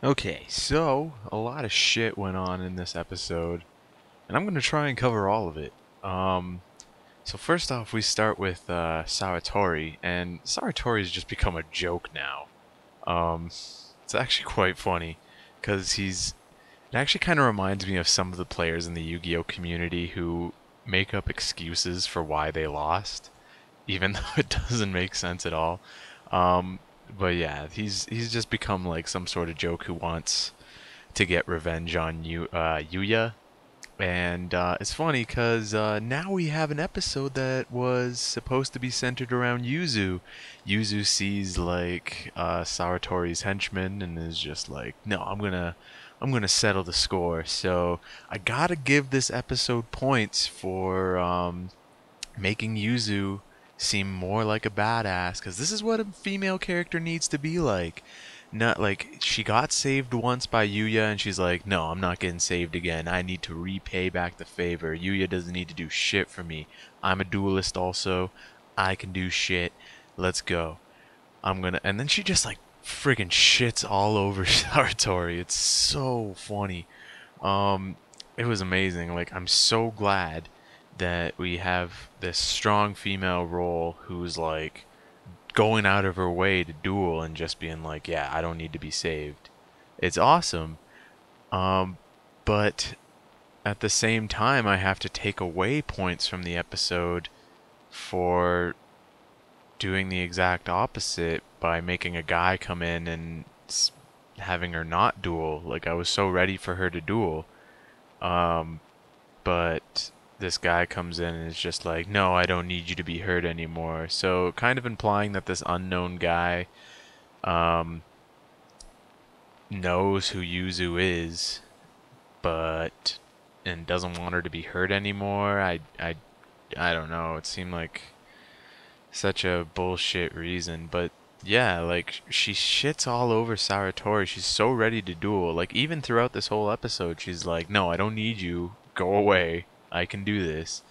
Okay, so a lot of shit went on in this episode, and I'm gonna try and cover all of it. Um, so first off, we start with Sawatori, and Sawatori's just become a joke now. It's actually quite funny, because it actually kind of reminds me of some of the players in the Yu-Gi-Oh community who make up excuses for why they lost, even though it doesn't make sense at all. Um, but yeah, he's just become like some sort of joke who wants to get revenge on Yuya. And it's funny because now we have an episode that was supposed to be centered around Yuzu. Yuzu sees like Saratori's henchman and is just like, "No, I'm gonna settle the score." So I gotta give this episode points for making Yuzu seem more like a badass, because this is what a female character needs to be like. Not like she got saved once by Yuya and she's like, no, I'm not getting saved again. I need to repay back the favor. Yuya doesn't need to do shit for me. I'm a duelist also. I can do shit. Let's go. And then she just like friggin' shits all over Saratori. It's so funny. Um, it was amazing. Like, I'm so glad that we have this strong female role who's like going out of her way to duel and just being like, yeah, I don't need to be saved. It's awesome. Um, but at the same time, I have to take away points from the episode for doing the exact opposite by making a guy come in and having her not duel. Like, I was so ready for her to duel. Um, but this guy comes in and is just like, no, I don't need you to be hurt anymore. So kind of implying that this unknown guy um, knows who Yuzu is, but and doesn't want her to be hurt anymore. I don't know. It seemed like such a bullshit reason, but yeah, like she shits all over Saratori. She's so ready to duel. Like even throughout this whole episode, she's like, "No, I don't need you. Go away. I can do this."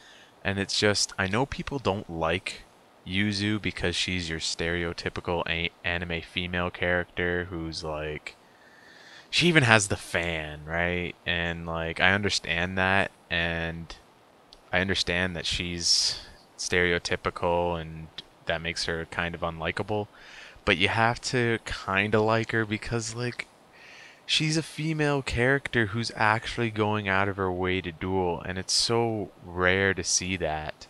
And it's just, I know people don't like Yuzu because she's your stereotypical anime female character who's like, she even has the fan, right? And like, I understand that, and I understand that she's stereotypical and that makes her kind of unlikable, but you have to kind of like her because like she's a female character who's actually going out of her way to duel, and it's so rare to see that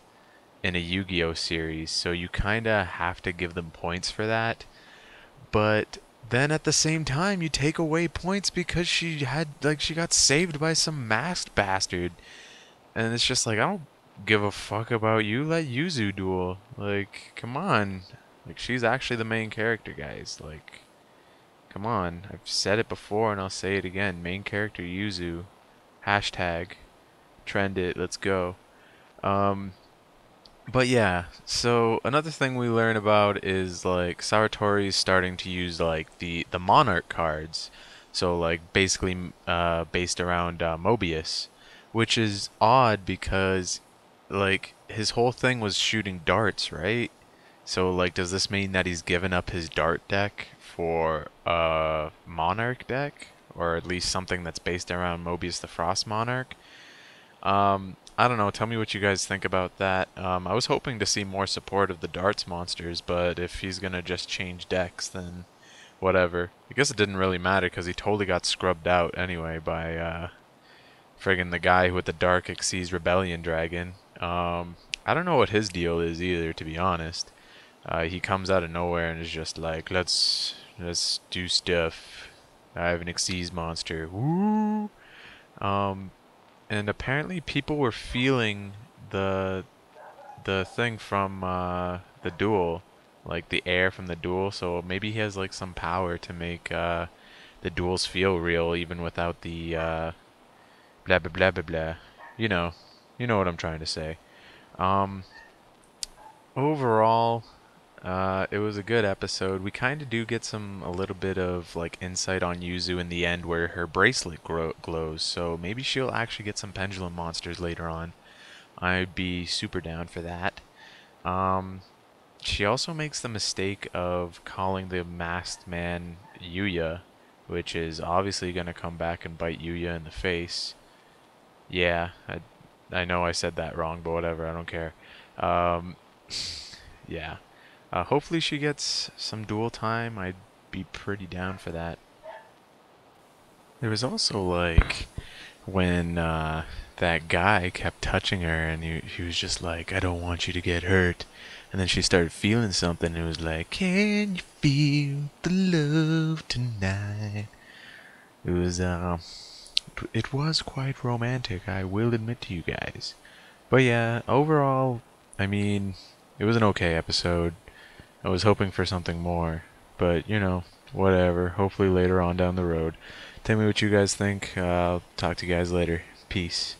in a Yu-Gi-Oh series, so you kind of have to give them points for that. But then at the same time, you take away points because she got saved by some masked bastard, and it's just like, I don't give a fuck about you. Let Yuzu duel. Like, come on. Like, she's actually the main character, guys. Like, come on. I've said it before and I'll say it again. Main character Yuzu. Hashtag. Trend it. Let's go. Um, but yeah, so another thing we learn about is like Saratori's starting to use like the Monarch cards. So like basically based around Mobius, which is odd because like his whole thing was shooting darts, right? So like does this mean that he's given up his dart deck for a Monarch deck, or at least something that's based around Mobius the Frost Monarch? I don't know. Tell me what you guys think about that. I was hoping to see more support of the darts monsters, but if he's gonna just change decks, then whatever. I guess it didn't really matter because he totally got scrubbed out anyway by friggin' the guy with the Dark Xyz Rebellion Dragon. I don't know what his deal is either, to be honest. He comes out of nowhere and is just like, let's do stuff. I have an Xyz monster. Woo! Um, and apparently people were feeling the the thing from the duel, like the air from the duel. So maybe he has like some power to make the duels feel real, even without the blah blah blah blah blah. You know, you know what I'm trying to say. Um, Overall, it was a good episode. We kind of do get a little bit of like insight on Yuzu in the end, where her bracelet glows. So maybe she'll actually get some pendulum monsters later on. I'd be super down for that. Um, she also makes the mistake of calling the masked man Yuya, which is obviously going to come back and bite Yuya in the face. Yeah, I know I said that wrong, but whatever, I don't care. Um, yeah. Hopefully she gets some duel time. I'd be pretty down for that. There was also like when that guy kept touching her and he was just like, I don't want you to get hurt. And then she started feeling something and it was like, can you feel the love tonight? It was it was quite romantic, I will admit to you guys. But yeah, overall, I mean, it was an okay episode. I was hoping for something more, but you know, whatever. Hopefully later on down the road. Tell me what you guys think. I'll talk to you guys later. Peace.